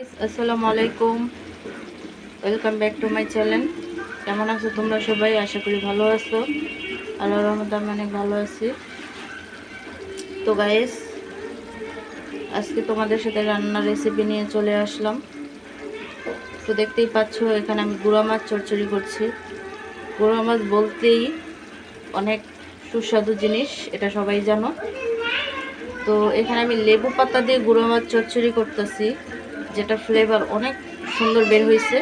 আসসালামু আলাইকুম, welcome back to my channel. কেমন আছো তোমরা সবাই? আশা করি ভালো আছো। আল্লাহর রহমতে আমি অনেক ভালো আছি। তো গাইস, আজকে তোমাদের সাথে রান্নার রেসিপি নিয়ে চলে আসলাম। তো দেখতেই পাচ্ছ, এখানে আমি গুঁড়া মাছ চচ্চড়ি করছি। গুঁড়া মাছ বলতেই অনেক সুস্বাদু জিনিস, এটা সবাই জানো। তো এখানে আমি লেবু পাতা দিয়ে গুঁড়া মাছ চচ্চড়ি করতেছি, যেটা ফ্লেভার অনেক সুন্দর বের হয়েছে।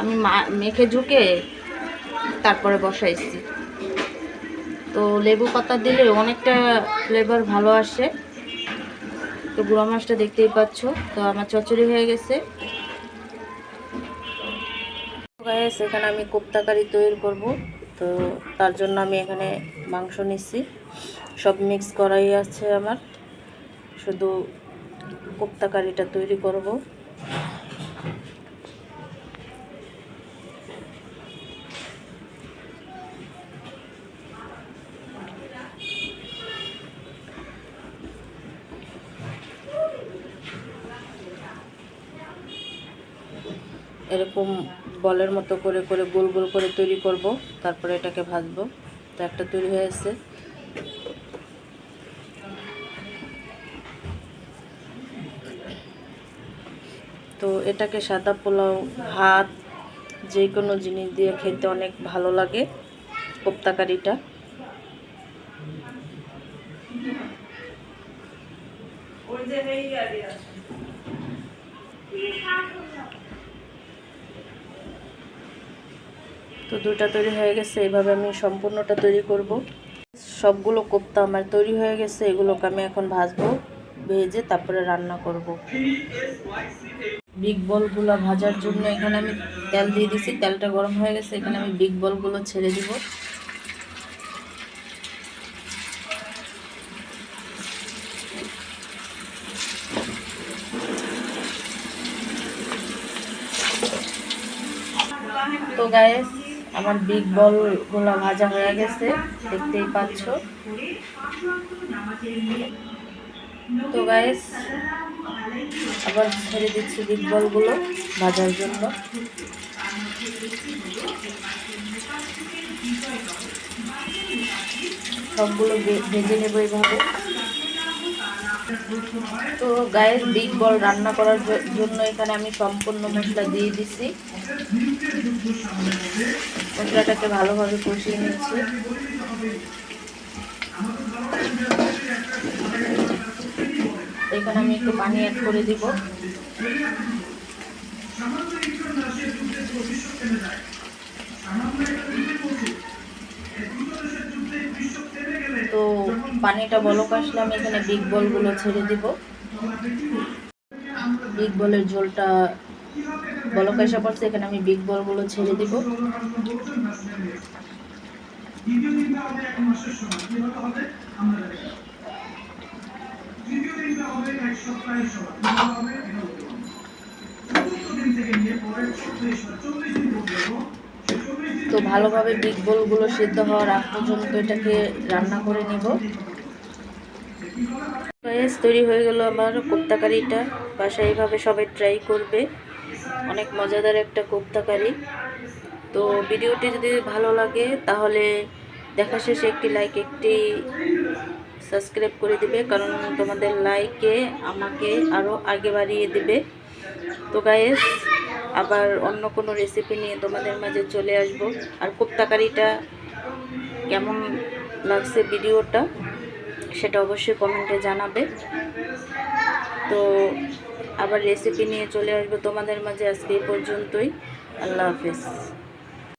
আমি মেখে ঝুঁকে তারপরে বসাইছি। তো লেবু পাতা দিলে অনেকটা ফ্লেভার ভালো আসে। তো গুঁড়া মাছটা দেখতেই পাচ্ছ। তো আমার চচ্চড়ি হয়ে গেছে। এখানে আমি কোপ্তা কারি তৈরি করব। তো তার জন্য আমি এখানে মাংস নিচ্ছি, সব মিক্স করাই আছে আমার, শুধু কোপ্তা কারিটা তৈরি করব। এরকম বলের মতো করে করে গোল গোল করে তৈরি করব, তারপরে এটাকে ভাজবো। তো একটা তৈরি হয়েছে। তো এটাকে সাদা পোলাও, ভাত, যে কোনো জিনিস দিয়ে খেতে অনেক ভালো লাগে কোপ্তা কারিটা। তো দুটা তৈরি হয়ে গেছে, এইভাবে আমি সম্পূর্ণটা তৈরি করব। সবগুলো কোপ্তা আমার তৈরি হয়ে গেছে, এগুলোকে আমি এখন ভাজবো, ভেজে তারপরে রান্না করব। বিগ বলগুলো ভাজার জন্য এখানে আমি তেল দিয়ে দিছি, তেলটা গরম হয়ে গেছে। এখানে আমি বিগ বলগুলো ছেড়ে দিব। তো গাইস, আমার বিগ বলগুলো ভাজা হয়ে গেছে, দেখতেই পাচ্ছ। তো গাইস, আবার ছেড়ে দিচ্ছি বিগ বলগুলো ভাজার জন্য। সবগুলো ভেজে নেব এইভাবে। তো গাইস, বিগ বল রান্না করার জন্য এখানে আমি সম্পূর্ণ মশলা দিয়ে দিছি। মশলাটাকে ভালোভাবে কষিয়ে নিচ্ছি। এখানে আমি একটু পানি অ্যাড করে দিব। তো পানিটা বলক আসলে আমি এখানে বিগ বলগুলো ছেড়ে দিব। বিগ বলের ঝোলটা বলক আসা পড়ছে, এখানে আমি বিগ বলগুলো ছেড়ে দিব। তো ভালোভাবে বিগ বলগুলো সিদ্ধ হওয়ার আগ পর্যন্ত এটাকে রান্না করে নিব। তৈরি হয়ে গেল আমার কোপ্তা কারিটা। বাসায় এইভাবে সবাই ট্রাই করবে, অনেক মজাদার একটা কোপ্তা কারি। তো ভিডিওটি যদি ভালো লাগে তাহলে দেখা শেষে একটি লাইক, একটি সাবস্ক্রাইব করে দিবে, কারণ তোমাদের লাইকে আমাকে আরও আগে বাড়িয়ে দিবে। তো গাইস, আবার অন্য কোনো রেসিপি নিয়ে তোমাদের মাঝে চলে আসব। আর কোপ্তা কারিটা কেমন লাগছে ভিডিওটা, সেটা অবশ্যই কমেন্টে জানাবে। তো আবার রেসিপি নিয়ে চলে আসবো তোমাদের মাঝে। আজকে এই পর্যন্তই। আল্লাহ হাফেজ।